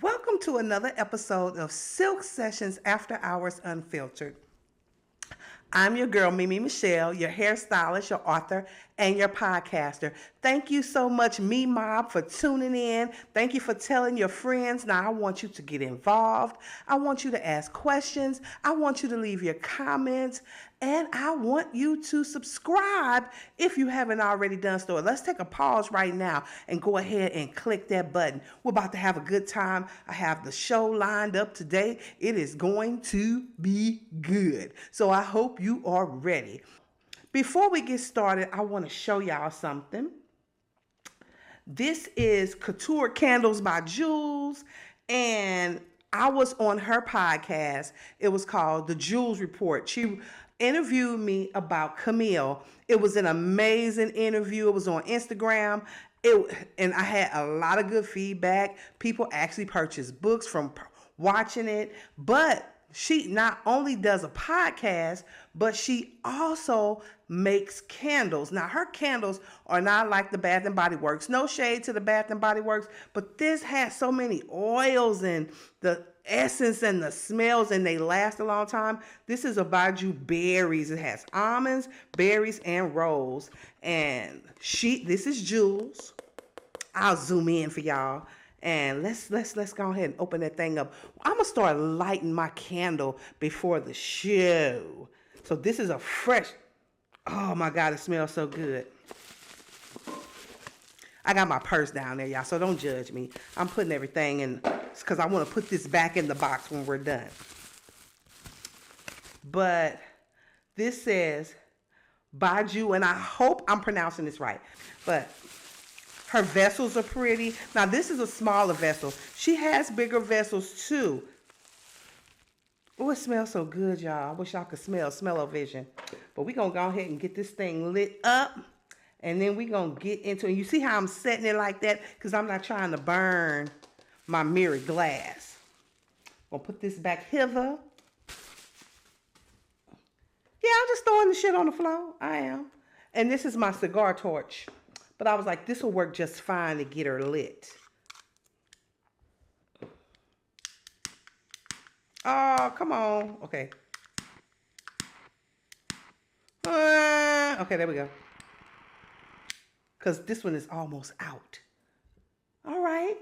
Welcome to another episode of Silk Sessions After Hours Unfiltered. I'm your girl, Mimi Michelle, your hairstylist, your author, and your podcaster. Thank you so much, Me Mob, for tuning in. Thank you for telling your friends. Now, I want you to get involved. I want you to ask questions. I want you to leave your comments. And I want you to subscribe if you haven't already done so. Let's take a pause right now and go ahead and click that button. We're about to have a good time. I have the show lined up today. It is going to be good. So I hope you are ready. Before we get started, I want to show y'all something. This is Couture Candles by Jules, and I was on her podcast. It was called The Jules Report. She interviewed me about Camille. It was an amazing interview. It was on Instagram. And I had a lot of good feedback. People actually purchased books from watching it, but she not only does a podcast, but she also makes candles. Now, her candles are not like the Bath and Body Works. No shade to the Bath and Body Works, but this has so many oils and the essence and the smells, and they last a long time. This is a Baju Berries. It has almonds, berries, and rose. And this is Jules. I'll zoom in for y'all. And let's go ahead and open that thing up. I'm gonna start lighting my candle before the show. So this is a fresh, oh my God, it smells so good. I got my purse down there, y'all, so don't judge me. I'm putting everything in because I want to put this back in the box when we're done. But this says Baju, and I hope I'm pronouncing this right. But her vessels are pretty. Now, this is a smaller vessel. She has bigger vessels, too. Oh, it smells so good, y'all. I wish y'all could smell-o-vision. But we're going to go ahead and get this thing lit up. And then we're going to get into it. You see how I'm setting it like that? Because I'm not trying to burn my mirrored glass. I'm going to put this back hither. Yeah, I'm just throwing the shit on the floor. I am. And this is my cigar torch. But I was like, this will work just fine to get her lit. Oh, come on. Okay. Okay, there we go. Because this one is almost out. All right.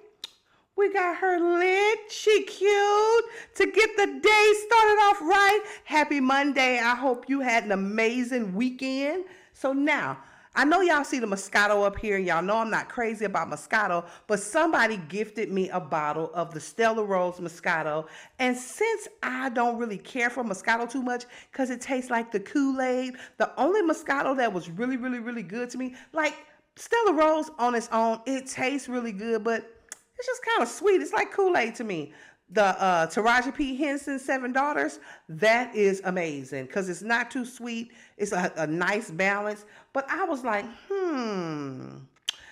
We got her lit. She cute. To get the day started off right. Happy Monday. I hope you had an amazing weekend. So now, I know y'all see the Moscato up here, and y'all know I'm not crazy about Moscato, but somebody gifted me a bottle of the Stella Rose Moscato, and since I don't really care for Moscato too much because it tastes like the Kool-Aid, the only Moscato that was really, really, really good to me, like Stella Rose on its own, it tastes really good, but it's just kind of sweet. It's like Kool-Aid to me. The Taraji P. Henson Seven Daughters, that is amazing because it's not too sweet. It's a nice balance. But I was like,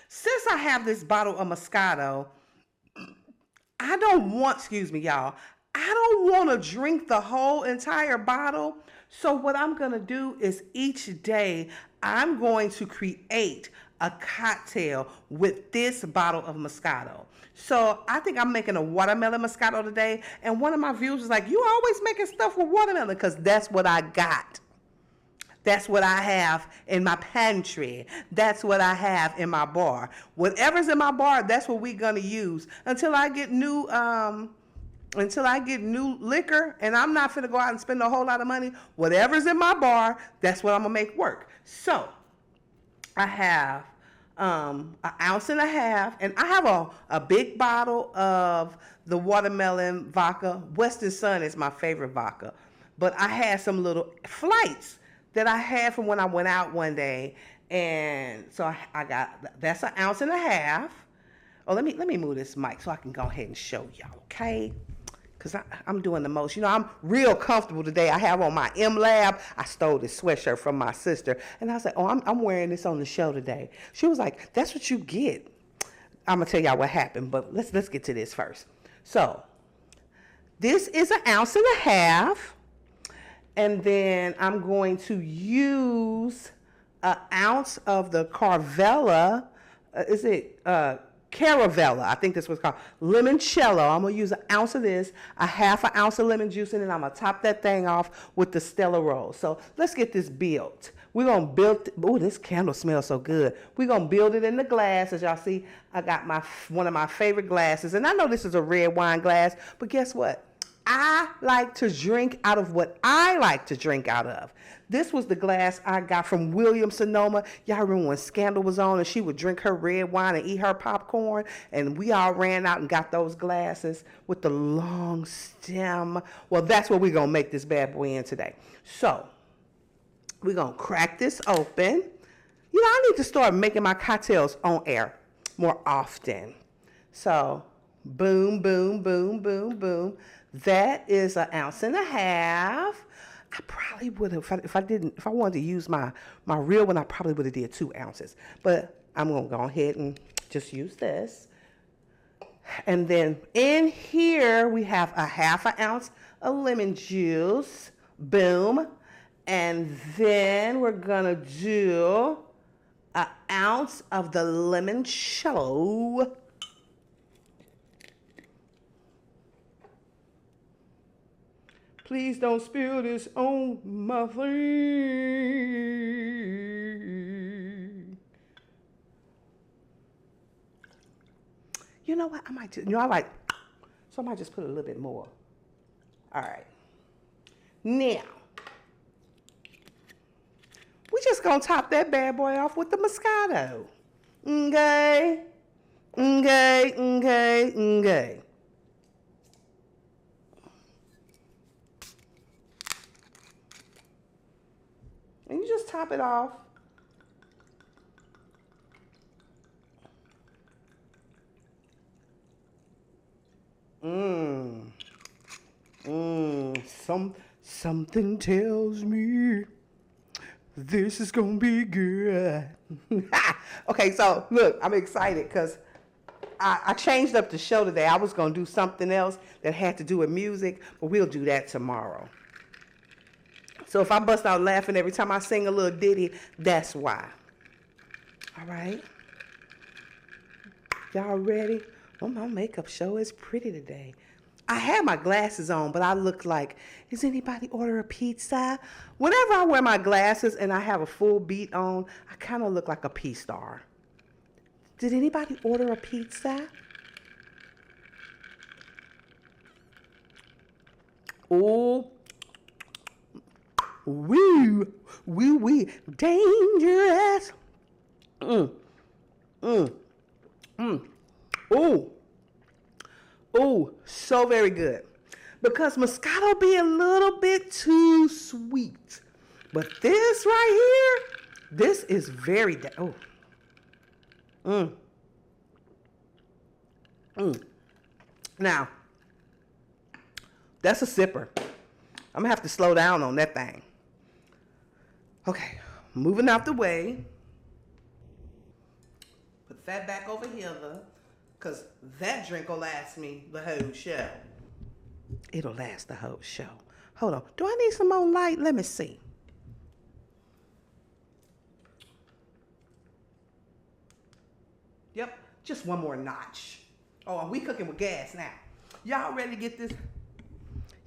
since I have this bottle of Moscato, I don't want, excuse me, y'all, I don't want to drink the whole entire bottle. So what I'm going to do is each day, I'm going to create a cocktail with this bottle of Moscato. So I think I'm making a watermelon Moscato today. And one of my viewers was like, you always making stuff with watermelon, because that's what I got. That's what I have in my pantry. That's what I have in my bar. Whatever's in my bar, that's what we're gonna use until I get new liquor, and I'm not finna go out and spend a whole lot of money. Whatever's in my bar, that's what I'm gonna make work. So I have an ounce and a half, and I have a big bottle of the watermelon vodka. Western Sun is my favorite vodka, but I had some little flights that I had from when I went out one day, and so I got, that's an ounce and a half. Oh, let me move this mic so I can go ahead and show y'all, okay? Because I'm doing the most. You know, I'm real comfortable today. I have on my M-Lab. I stole this sweatshirt from my sister. And I was like, oh, I'm wearing this on the show today. She was like, that's what you get. I'm going to tell y'all what happened, but let's get to this first. So, this is an ounce and a half. And then I'm going to use an ounce of the Carvela. Is it Caravella, I think this was called limoncello. I'm gonna use an ounce of this, a half an ounce of lemon juice, and then I'm gonna top that thing off with the Stella Roll. So let's get this built. We're gonna build. Oh, this candle smells so good. We're gonna build it in the glass. As y'all see, I got one of my favorite glasses, and I know this is a red wine glass, but guess what? I like to drink out of what I like to drink out of. This was the glass I got from Williams Sonoma. Y'all remember when Scandal was on and she would drink her red wine and eat her popcorn? And we all ran out and got those glasses with the long stem. Well, that's what we're going to make this bad boy in today. So, we're going to crack this open. You know, I need to start making my cocktails on air more often. So, boom, boom, boom, boom, boom. That is an ounce and a half. I probably would have, if I wanted to use my real one, I probably would have did 2 ounces. But I'm going to go ahead and just use this. And then in here, we have a half an ounce of lemon juice. Boom. And then we're going to do an ounce of the limoncello. Please don't spill this on my thing. You know what? I might just, I might just put a little bit more. All right. Now, we just gonna top that bad boy off with the Moscato. Okay. Okay, okay, okay. And you just top it off. Something tells me this is gonna be good. Okay, so look, I'm excited because I changed up the show today. I was gonna do something else that had to do with music, but we'll do that tomorrow. So if I bust out laughing every time I sing a little ditty, that's why. All right. Y'all ready? Oh, my makeup show is pretty today. I had my glasses on, but I look like, is anybody order a pizza? Whenever I wear my glasses and I have a full beat on, I kind of look like a P-star. Did anybody order a pizza? Oh, wee, dangerous. Oh, so very good. Because Moscato be a little bit too sweet. But this right here, this is very, Now, that's a sipper. I'm gonna have to slow down on that thing. Okay, moving out the way. Put that back over here, because that drink will last me the whole show. It'll last the whole show. Hold on. Do I need some more light? Let me see. Yep, just one more notch. Oh, and we cooking with gas now. Y'all ready to get this?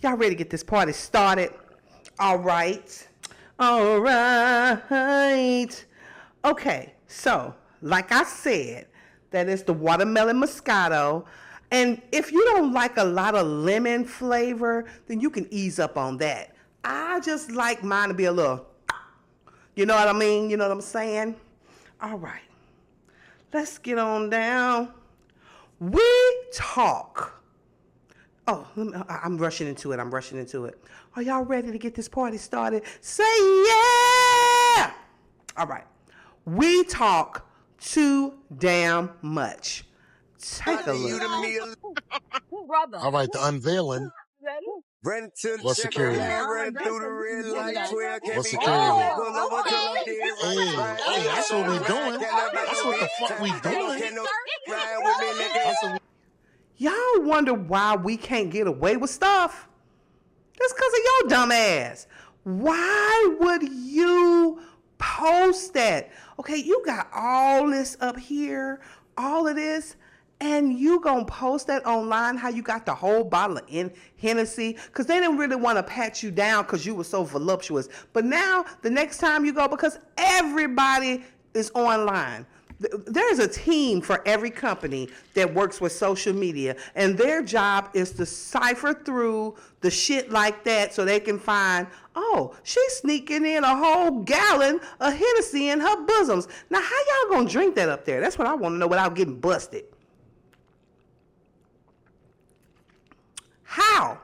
Y'all ready to get this party started? All right. All right. Okay, so like I said, that is the watermelon Moscato. And if you don't like a lot of lemon flavor, then you can ease up on that. I just like mine to be a little, you know what I mean? You know what I'm saying? All right. Let's get on down. We talk. Oh, I'm rushing into it. Are y'all ready to get this party started? Say yeah! All right. We talk too damn much. Take a look. All right, the unveiling. What's security? What's security? Hey, that's what we doing. That's what the fuck we doing. Y'all wonder why we can't get away with stuff? That's because of your dumb ass. Why would you post that? Okay, you got all this up here, all of this, And you gonna post that online how you got the whole bottle of Hennessy, because they didn't really want to pat you down because you were so voluptuous. But now the next time you go, because everybody is online, there's a team for every company that works with social media, and their job is to cipher through the shit like that so they can find, oh, she's sneaking in a whole gallon of Hennessy in her bosoms. Now how y'all gonna drink that up there? That's what I want to know without getting busted. How?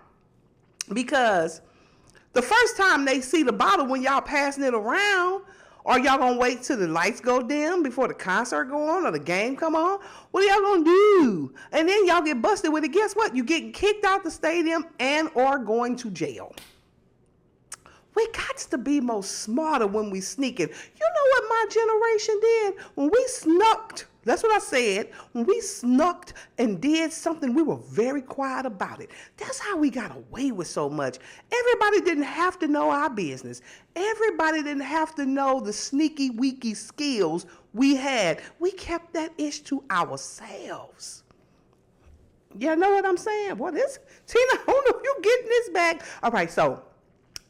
Because the first time they see the bottle when y'all passing it around, or y'all gonna wait till the lights go dim before the concert go on or the game come on? What are y'all gonna do? And then y'all get busted with it. Guess what? You getting kicked out the stadium and or going to jail. We got to be more smarter when we sneaking. You know what my generation did? When we snuck, that's what I said. When we snuck and did something, we were very quiet about it. That's how we got away with so much. Everybody didn't have to know our business. Everybody didn't have to know the sneaky, weaky skills we had. We kept that ish to ourselves. You know what I'm saying? Boy, this, Tina, I don't know if you getting this back. All right, so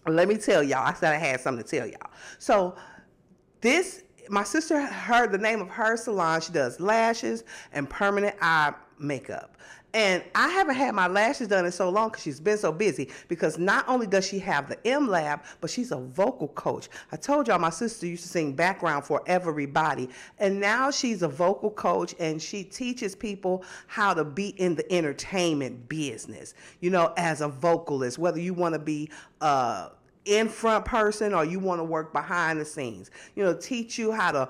let me tell y'all. I said I had something to tell y'all. So my sister heard the name of her salon. She does lashes and permanent eye makeup. And I haven't had my lashes done in so long because she's been so busy, because not only does she have the M Lab, but she's a vocal coach. I told y'all my sister used to sing background for everybody. And now she's a vocal coach, and she teaches people how to be in the entertainment business, you know, as a vocalist, whether you want to be in front person or you want to work behind the scenes. You know, teach you how to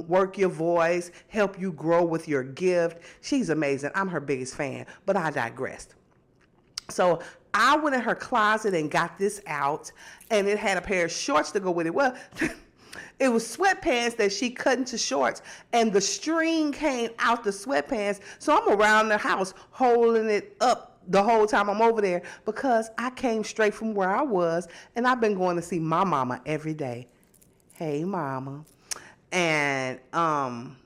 work your voice, help you grow with your gift. She's amazing. I'm her biggest fan, but I digressed. So I went in her closet and got this out, and it had a pair of shorts to go with it. Well, it was sweatpants that she cut into shorts, and the string came out the sweatpants. So I'm around the house holding it up the whole time I'm over there, because I came straight from where I was, and I've been going to see my mama every day. Hey, mama. And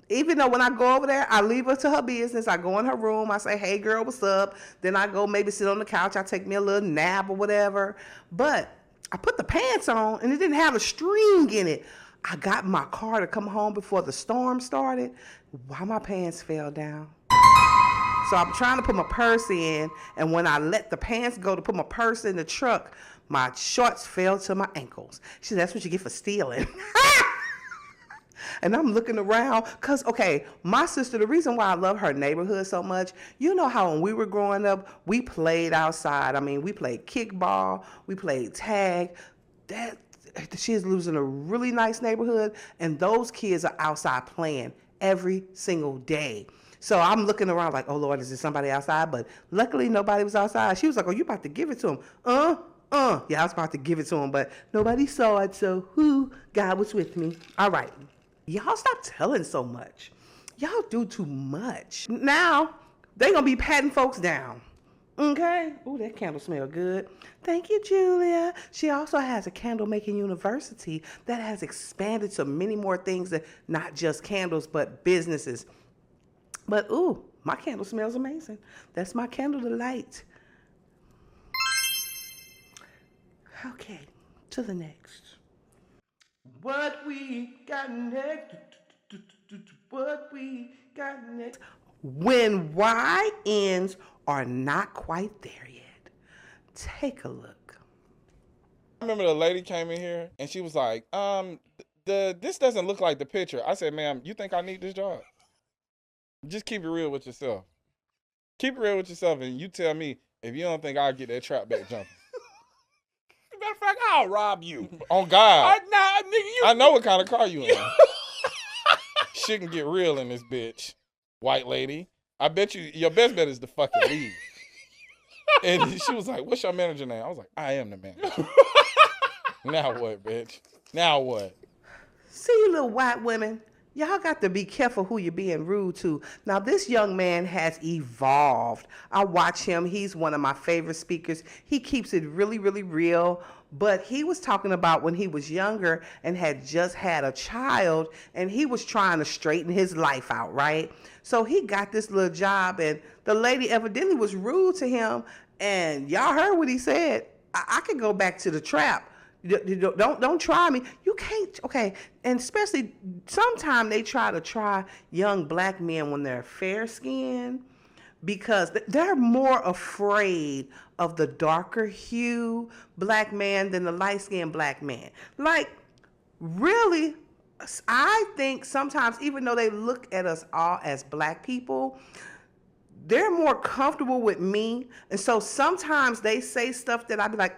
even though when I go over there, I leave her to her business. I go in her room. I say, hey, girl, what's up? Then I go maybe sit on the couch. I take me a little nap or whatever. But I put the pants on, and it didn't have a string in it. I got in my car to come home before the storm started. Why my pants fell down? So I'm trying to put my purse in, and when I let the pants go to put my purse in the truck, my shorts fell to my ankles. She said, that's what you get for stealing. And I'm looking around, because, okay, my sister, the reason why I love her neighborhood so much, you know how when we were growing up, we played outside. I mean, we played kickball, we played tag. She lives in a really nice neighborhood, and those kids are outside playing every single day. So I'm looking around like, oh, Lord, is there somebody outside? But luckily, nobody was outside. She was like, oh, you about to give it to him? Yeah, I was about to give it to him, but nobody saw it, so God was with me. All right. Y'all stop telling so much. Y'all do too much. Now, they going to be patting folks down. Okay? Ooh, that candle smell good. Thank you, Julia. She also has a candle making university that has expanded to many more things, than not just candles, but businesses. But, ooh, my candle smells amazing. That's my candle to light. Okay, to the next. What we got next? What we got next? When YNs are not quite there yet. Take a look. I remember the lady came in here and she was like, this doesn't look like the picture. I said, ma'am, you think I need this job? Just keep it real with yourself. Keep it real with yourself, and you tell me if you don't think I'll get that trap back jumping. Matter of fact, I'll rob you. On God. Nigga, I know what kind of car you in. Shit can get real in this bitch, white lady. I bet you, your best bet is to fucking leave. And she was like, what's your manager name? I was like, I am the manager. Now what, bitch? Now what? See you little white women. Y'all got to be careful who you're being rude to. Now, this young man has evolved. I watch him. He's one of my favorite speakers. He keeps it really, really real. But he was talking about when he was younger and had just had a child, and he was trying to straighten his life out, right? So he got this little job, and the lady evidently was rude to him. And y'all heard what he said. I could go back to the trap. Don't try me. You can't. Okay, and especially sometimes they try young black men when they're fair skinned because they're more afraid of the darker hue black man than the light skinned black man. Like, really, I think sometimes even though they look at us all as black people, they're more comfortable with me, and so sometimes they say stuff that I be like,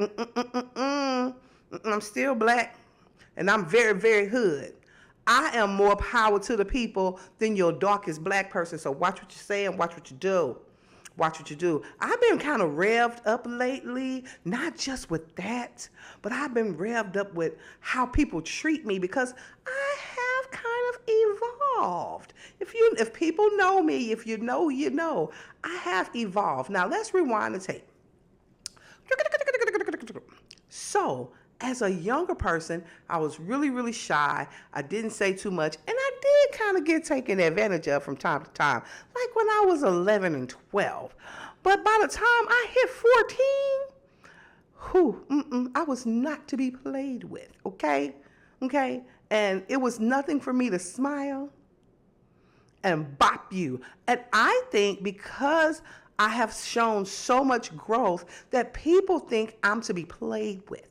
I'm still black, and I'm very, very hood. I am more power to the people than your darkest black person. So watch what you say and watch what you do. Watch what you do. I've been kind of revved up lately, not just with that, but I've been revved up with how people treat me because I have kind of evolved. If people know me, if you know, you know, I have evolved. Now let's rewind the tape. So, as a younger person, I was really, really shy. I didn't say too much, and I did kind of get taken advantage of from time to time, like when I was 11 and 12. But by the time I hit 14, I was not to be played with, okay? Okay? And it was nothing for me to smile and bop you. And I think because I have shown so much growth that people think I'm to be played with.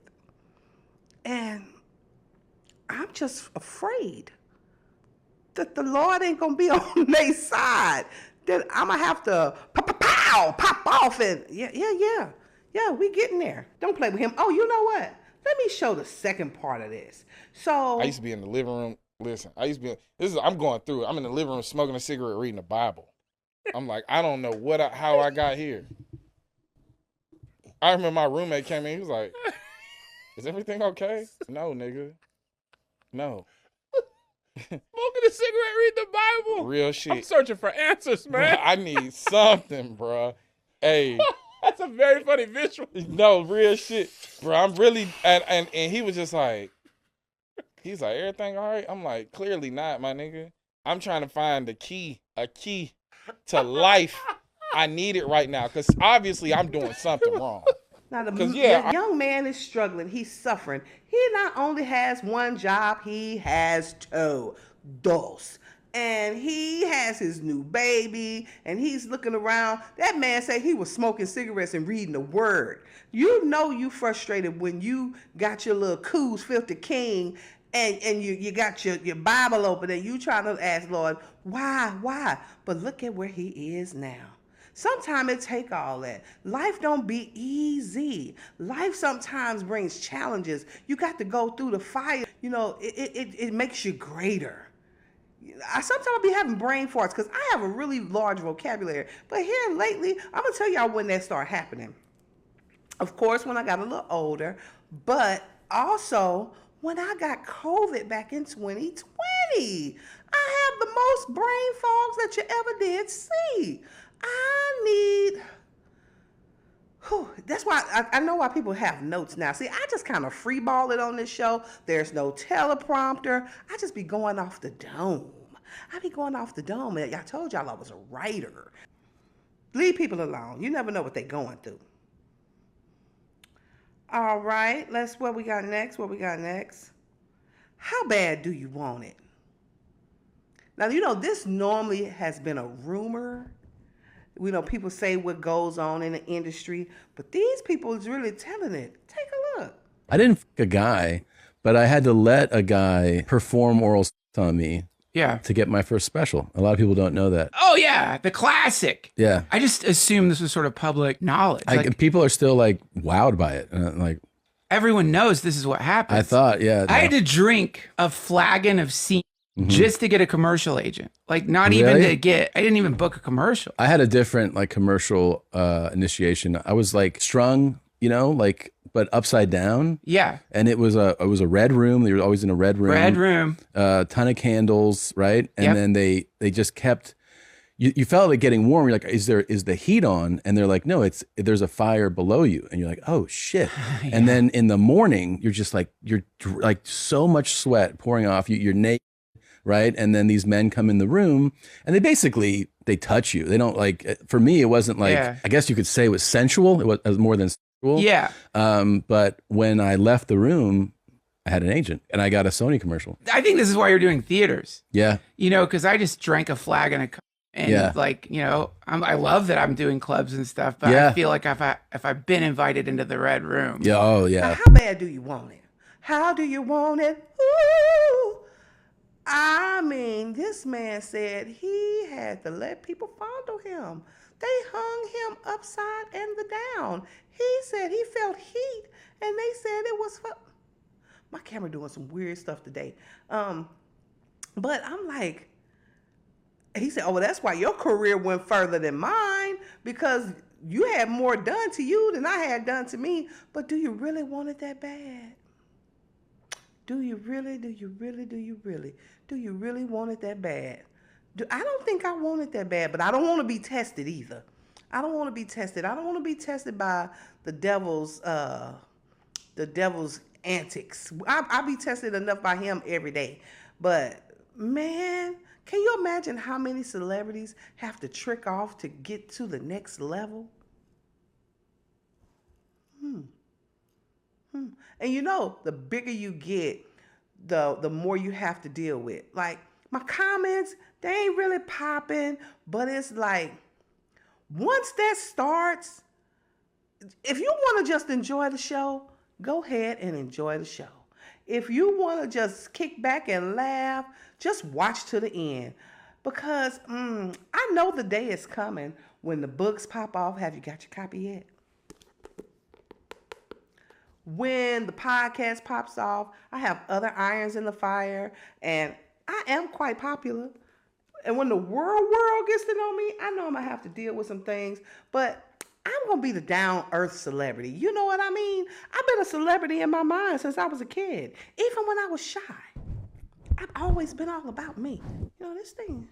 And I'm just afraid that the Lord ain't gonna be on their side. That I'm gonna have to pop off and yeah, we getting there. Don't play with him. Oh, you know what? Let me show the second part of this. So I used to be in the living room. Listen, I'm going through it. I'm in the living room smoking a cigarette, reading the Bible. I'm like, I don't know how I got here. I remember my roommate came in. He was like, "Is everything okay?" No, nigga. No. Smoking a cigarette, read the Bible. Real shit. I'm searching for answers, man. Bruh, I need something, bro. Hey. That's a very funny visual. No, real shit. Bro, I'm really, and he was just like, he's like, everything all right? I'm like, clearly not, my nigga. I'm trying to find a key to life. I need it right now, because obviously I'm doing something wrong. Now the young man is struggling. He's suffering. He not only has one job, he has two. Dos. And he has his new baby, and he's looking around. That man said he was smoking cigarettes and reading the word. You know you frustrated when you got your little Coos Filthy King and you got your Bible open and you trying to ask Lord, why? But look at where he is now. Sometimes it take all that. Life don't be easy. Life sometimes brings challenges. You got to go through the fire. You know, it makes you greater. Sometimes I'll be having brain farts because I have a really large vocabulary. But here lately, I'm going to tell y'all when that started happening. Of course, when I got a little older, but also when I got COVID back in 2020. I have the most brain fogs that you ever did see. That's why I know why people have notes now. See, I just kind of freeball it on this show. There's no teleprompter. I just be going off the dome. I be going off the dome. And I told y'all I was a writer. Leave people alone. You never know what they're going through. All right, what we got next? How bad do you want it? Now, you know, this normally has been a rumor. We know people say what goes on in the industry, but these people is really telling it. Take a look. I didn't f*** a guy, but I had to let a guy perform oral sex on me. Yeah. To get my first special. A lot of people don't know that. Oh yeah, the classic. Yeah. I just assumed this was sort of public knowledge. Like, people are still like wowed by it. Like everyone knows this is what happens. I thought, yeah. I had to drink a flagon of semen just to get a commercial agent. Like not Really? even to get. I didn't even book a commercial. I had a different like commercial initiation. I was like strung you know, like, but upside down. Yeah. And it was a red room. They were always in a red room. Red room. Ton of candles, right? And Yep. then they just kept. You felt like getting warm. You're like, is the heat on? And they're like, no, there's a fire below you. And you're like, oh shit. Yeah. And then in the morning, you're just like, you're like so much sweat pouring off you. You're naked, right? And then these men come in the room and they touch you. They don't like. For me, it wasn't like. Yeah. I guess you could say it was sensual. It was more than sensual. Yeah. But when I left the room, I had an agent and I got a Sony commercial. I think this is why you're doing theaters. Yeah. You know, because I just drank a flagon of. And like, you know, I love that I'm doing clubs and stuff, but I feel like if I've been invited into the red room. Yeah. Oh, yeah. Now, how bad do you want it? How do you want it? Ooh. I mean, this man said he had to let people fondle him. They hung him upside and down. He said he felt heat, and they said it was my camera doing some weird stuff today. But I'm like, he said, oh, well, that's why your career went further than mine, because you had more done to you than I had done to me. But do you really want it that bad? Do you really? Do you really? Do you really? Do you really want it that bad? I don't think I want it that bad, but I don't want to be tested either. I don't want to be tested. I don't want to be tested by the devil's antics. I be tested enough by him every day. But man, can you imagine how many celebrities have to trick off to get to the next level? And you know, the bigger you get, the more you have to deal with. Like, my comments, they ain't really popping, but it's like, once that starts, if you want to just enjoy the show, go ahead and enjoy the show. If you want to just kick back and laugh, just watch to the end. Because I know the day is coming when the books pop off. Have you got your copy yet? When the podcast pops off, I have other irons in the fire, and I am quite popular. And when the world gets to know me, I know I'm going to have to deal with some things, but I'm going to be the down-earth celebrity. You know what I mean? I've been a celebrity in my mind since I was a kid. Even when I was shy, I've always been all about me. You know, this thing.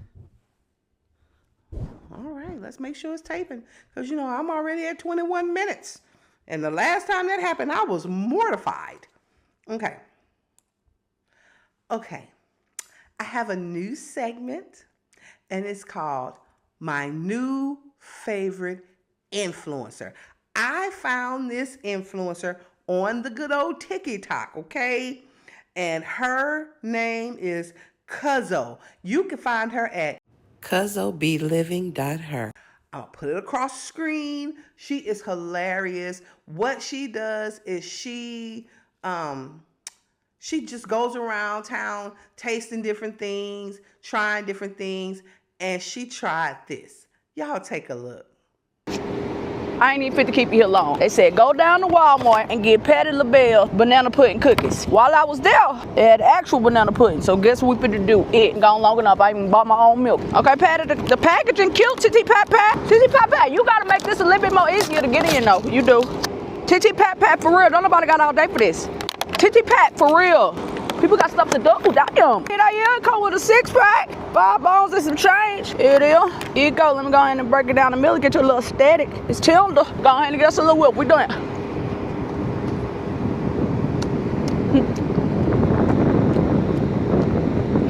All right, let's make sure it's taping, because, you know, I'm already at 21 minutes. And the last time that happened, I was mortified. Okay. I have a new segment, and it's called My New Favorite Influencer. I found this influencer on the good old TikTok, okay? And her name is Cuzzo. You can find her at CuzzoBeLiving.her. I'll put it across the screen. She is hilarious. What she does is she just goes around town tasting different things, trying different things, and she tried this. Y'all take a look. I ain't even fit to keep you here long. They said, go down to Walmart and get Patty LaBelle banana pudding cookies. While I was there, they had actual banana pudding. So guess what we finna do? It gone long enough, I even bought my own milk. Okay, Patty, the packaging killed Titty Pat Pat. Titty Pat Pat, you gotta make this a little bit more easier to get in though. You do. Titty Pat Pat, for real. Don't nobody got all day for this. Titty Pat, for real. People got stuff to do. Damn. It come with a 6-pack, 5 bones and some change. Here it is. Here you go. Let me go ahead and break it down the middle, get you a little static. It's tender. Go ahead and get us a little whip. We doing it.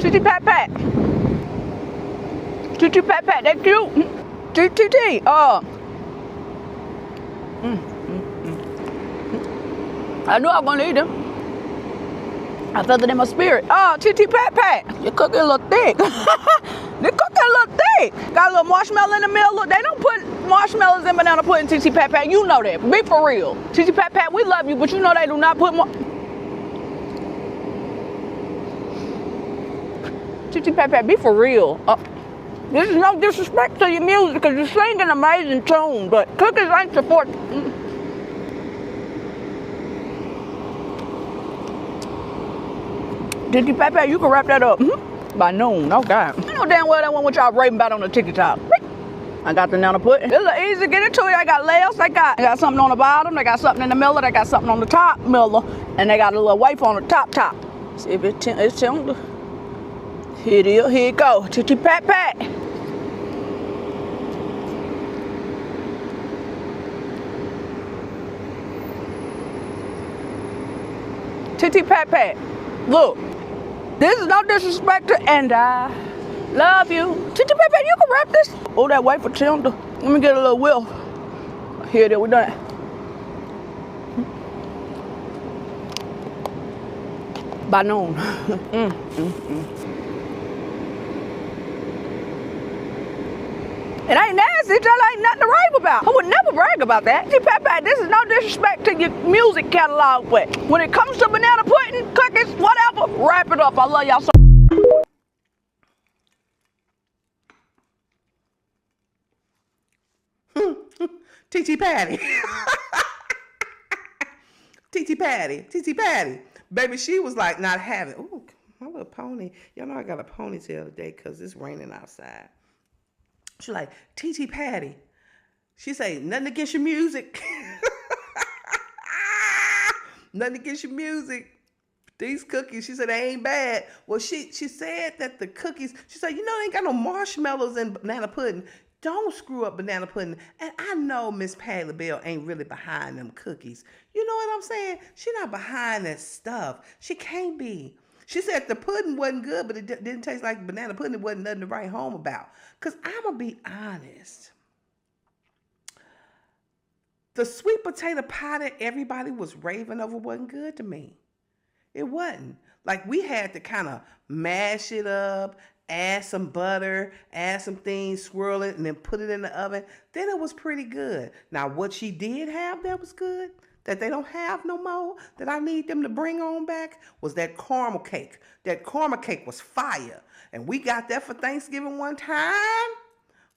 Titty Pat Pat. Titty Pat Pat, that cute. TTT. I knew I was gonna eat them. I felt it in my spirit. TT Pat Pat. You cooking a little thick. They cooking a little thick. Got a little marshmallow in the middle. Look, they don't put marshmallows in banana pudding, TT Pat Pat. You know that. Be for real. TT Pat Pat, we love you, but you know they do not put TT Pat Pat, be for real. This is no disrespect to your music, because you sing an amazing tune, but cookies ain't support. Titty Pat Pat, you can wrap that up by noon. Oh God. I know damn well that one what y'all raving about on the TikTok. I got the banana pudding. It's a little easy to get into it. I got layers. They got something on the bottom. They got something in the middle. They got something on the top middle. And they got a little wafer on the top. See if it's tender. Here it is. Here it go. Titty pat pat. Titty pat pat. Look. This is no disrespect to, and I love you. Titty pat pat, you can wrap this. Oh, that wafer tender. Let me get a little whiff. Here it is. We done it. By noon. It ain't nasty, it just ain't nothing to rave about. I would never brag about that. See, Pepe, this is no disrespect to your music catalog, but when it comes to banana pudding, cookies, whatever, wrap it up. I love y'all so. TT Patty. TT Patty. Baby, she was like not having, ooh, my little pony. Y'all know I got a ponytail today because it's raining outside. She's like, TT Patty. She say, nothing against your music. Nothing against your music. These cookies, she said, they ain't bad. Well, she said that the cookies, she said, you know, they ain't got no marshmallows in banana pudding. Don't screw up banana pudding. And I know Miss Patty LaBelle ain't really behind them cookies. You know what I'm saying? She not behind that stuff. She can't be. She said the pudding wasn't good, but it didn't taste like banana pudding. It wasn't nothing to write home about. Because I'm going to be honest. The sweet potato pie that everybody was raving over wasn't good to me. It wasn't. Like, we had to kind of mash it up, add some butter, add some things, swirl it, and then put it in the oven. Then it was pretty good. Now, what she did have that was good, that they don't have no more, that I need them to bring on back, was that caramel cake. That caramel cake was fire. And we got that for Thanksgiving one time.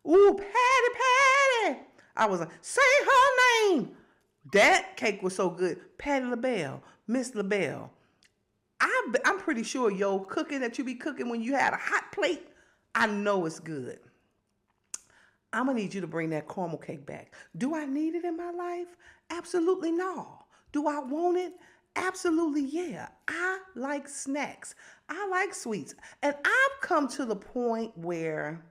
Ooh, Patty. I was like, say her name. That cake was so good. Patty LaBelle, Miss LaBelle. I'm pretty sure your cooking that you be cooking when you had a hot plate, I know it's good. I'm going to need you to bring that caramel cake back. Do I need it in my life? Absolutely no. Do I want it? Absolutely yeah. I like snacks. I like sweets. And I've come to the point where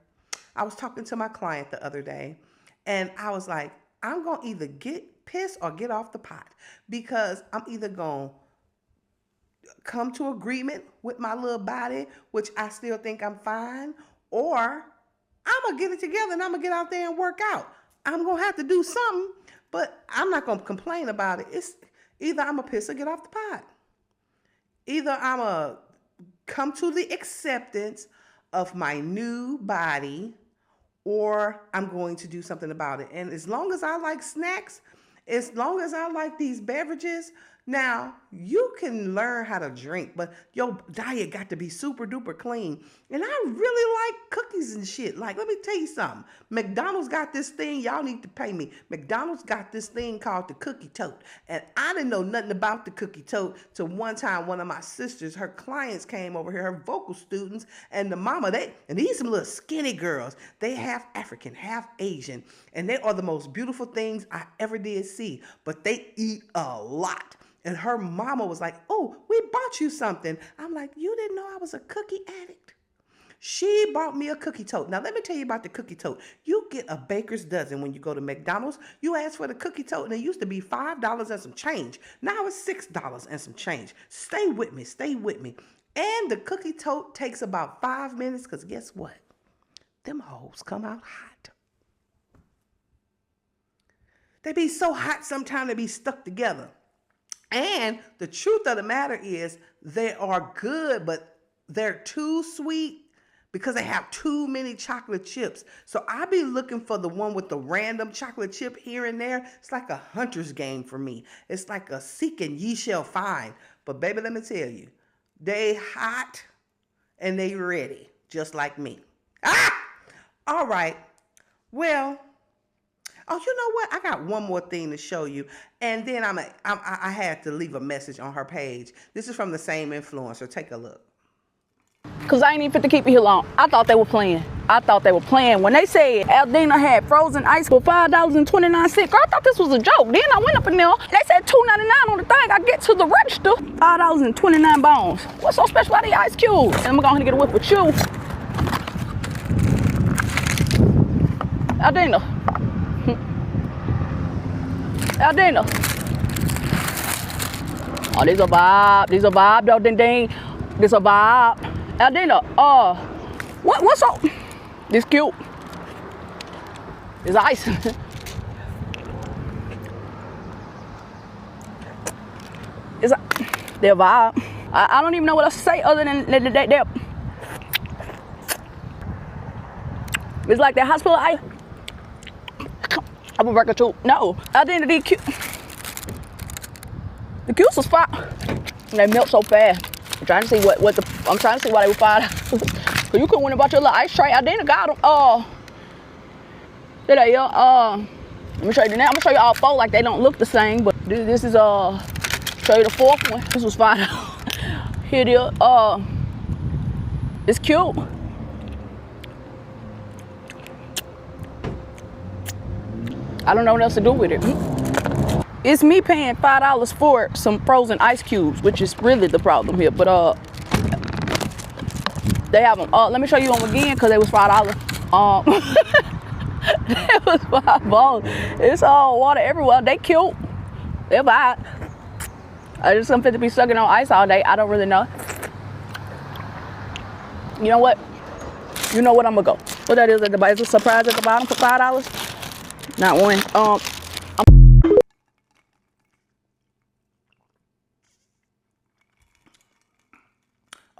I was talking to my client the other day, and I was like, I'm going to either get pissed or get off the pot, because I'm either going to come to agreement with my little body, which I still think I'm fine, or I'm going to get it together and I'm going to get out there and work out. I'm going to have to do something, but I'm not going to complain about it. It's either I'm going to piss or get off the pot. Either I'm going to come to the acceptance of my new body, or I'm going to do something about it. And as long as I like snacks, as long as I like these beverages, now you can learn how to drink, but your diet got to be super duper clean. And I really like cookies and shit. Like, let me tell you something. McDonald's got this thing, y'all need to pay me. McDonald's got this thing called the cookie tote. And I didn't know nothing about the cookie tote till one time one of my sisters, her clients came over here, her vocal students, and the mama, and these some little skinny girls. They half African, half Asian, and they are the most beautiful things I ever did see. But they eat a lot. And her mama was like, oh, we bought you something. I'm like, you didn't know I was a cookie addict? She bought me a cookie tote. Now, let me tell you about the cookie tote. You get a baker's dozen when you go to McDonald's. You ask for the cookie tote, and it used to be $5 and some change. Now it's $6 and some change. Stay with me. And the cookie tote takes about 5 minutes, because guess what? Them hoes come out hot. They be so hot sometimes they be stuck together. And the truth of the matter is they are good, but they're too sweet because they have too many chocolate chips. So I be looking for the one with the random chocolate chip here and there. It's like a hunter's game for me. It's like a seek and ye shall find. But baby, let me tell you, they hot and they ready, just like me. All right. Well, oh, you know what? I got one more thing to show you. And then I had to leave a message on her page. This is from the same influencer. Take a look. Cause I ain't even fit to keep it here long. I thought they were playing. When they said Aldina had frozen ice for $5.29, girl, I thought this was a joke. Then I went up in there. They said $2.99 on the thing. I get to the register, $5.29 bones. What's so special about these ice cubes? And I'm gonna go ahead and get a whip with you. Aldina. Oh, these a vibe, though, ding ding. This a vibe. Aldina, what's up? This cute. It's ice. They're vibe. I don't even know what else to say other than that. It's like that hospital ice. I'm a record too. No, Aldina, these cute. The cutes was fire. They melt so fast. I'm trying to see why they were $5. Cause you couldn't win about your little ice tray. I didn't got them. Let me show you the now. I'm gonna show you all four like they don't look the same, but this is show you the fourth one. This was $5. Here it is. It's cute. I don't know what else to do with it. It's me paying $5 for some frozen ice cubes, which is really the problem here. But they have them. Let me show you them again because they was $5. It was $5. It's all water everywhere. They cute. They're vibe. I just am fit to be sucking on ice all day. I don't really know. You know what? I'm gonna go. What that is at the bottom? Is a surprise at the bottom for $5? Not one.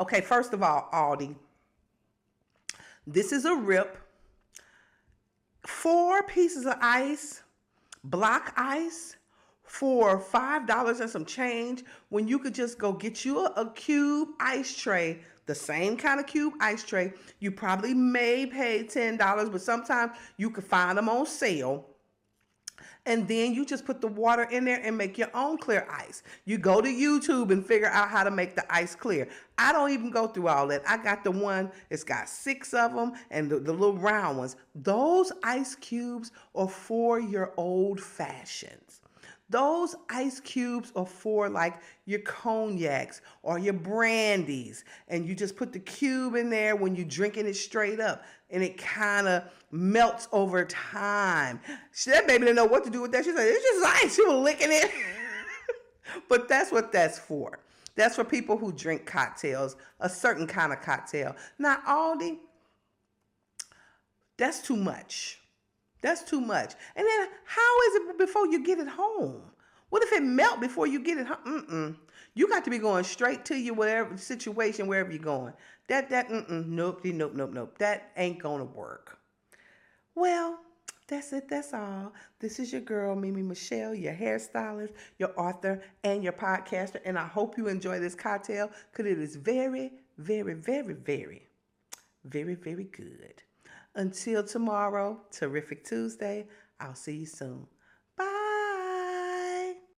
Okay, first of all, Aldi, this is a rip. 4 pieces of ice, block ice, for $5 and some change, when you could just go get you a cube ice tray, the same kind of cube ice tray. You probably may pay $10, but sometimes you could find them on sale. And then you just put the water in there and make your own clear ice. You go to YouTube and figure out how to make the ice clear. I don't even go through all that. I got the one, it's got 6 of them and the little round ones. Those ice cubes are for your old fashions. Those ice cubes are for like your cognacs or your brandies. And you just put the cube in there when you're drinking it straight up. And it kind of melts over time. That baby didn't know what to do with that. She said, it's just ice. She was licking it. But that's what that's for. That's for people who drink cocktails, a certain kind of cocktail. Now, Aldi, that's too much. That's too much. And then how is it before you get it home? What if it melt before you get it home? You got to be going straight to your whatever situation, wherever you're going. Nope. That ain't gonna work. Well, that's it. That's all. This is your girl, Mimi Michelle, your hairstylist, your author, and your podcaster. And I hope you enjoy this cocktail because it is very, very, very, very, very, very good. Until tomorrow, terrific Tuesday. I'll see you soon.